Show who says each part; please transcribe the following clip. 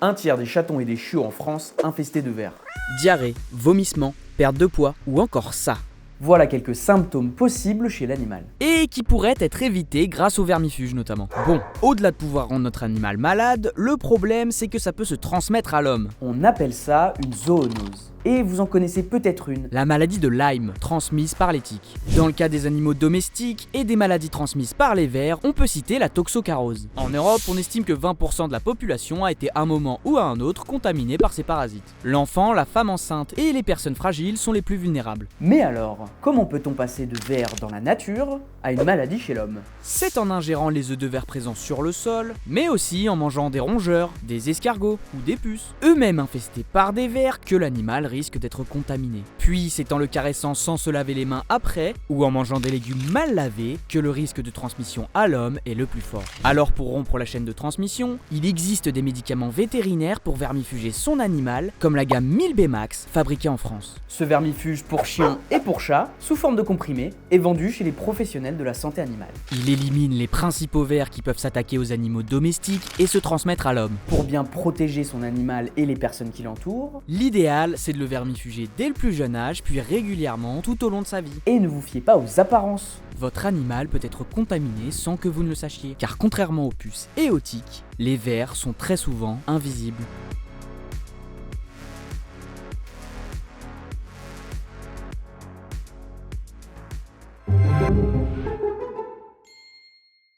Speaker 1: Un tiers des chatons et des chiots en France infestés de vers.
Speaker 2: Diarrhée, vomissement, perte de poids ou encore ça.
Speaker 1: Voilà quelques symptômes possibles chez l'animal.
Speaker 2: Et qui pourraient être évités grâce aux vermifuges notamment. Bon, au-delà de pouvoir rendre notre animal malade, le problème c'est que ça peut se transmettre à l'homme.
Speaker 1: On appelle ça une zoonose. Et vous en connaissez peut-être une.
Speaker 2: La maladie de Lyme, transmise par les tiques. Dans le cas des animaux domestiques et des maladies transmises par les vers, on peut citer la toxocarose. En Europe, on estime que 20% de la population a été à un moment ou à un autre contaminée par ces parasites. L'enfant, la femme enceinte et les personnes fragiles sont les plus vulnérables.
Speaker 1: Mais alors, comment peut-on passer de vers dans la nature à une maladie chez l'homme?
Speaker 2: C'est en ingérant les œufs de vers présents sur le sol, mais aussi en mangeant des rongeurs, des escargots ou des puces, eux-mêmes infestés par des vers, que l'animal risque d'être contaminé. Puis c'est en le caressant sans se laver les mains après, ou en mangeant des légumes mal lavés, que le risque de transmission à l'homme est le plus fort. Alors pour rompre la chaîne de transmission, il existe des médicaments vétérinaires pour vermifuger son animal, comme la gamme 1000B Max, fabriquée en France.
Speaker 1: Ce vermifuge pour chiens et pour chats, sous forme de comprimés, est vendu chez les professionnels de la santé animale.
Speaker 2: Il élimine les principaux vers qui peuvent s'attaquer aux animaux domestiques et se transmettre à l'homme.
Speaker 1: Pour bien protéger son animal et les personnes qui l'entourent,
Speaker 2: l'idéal, c'est de le vermifuger dès le plus jeune âge, puis régulièrement tout au long de sa vie.
Speaker 1: Et ne vous fiez pas aux apparences.
Speaker 2: Votre animal peut être contaminé sans que vous ne le sachiez, car contrairement aux puces et aux tiques, les vers sont très souvent invisibles.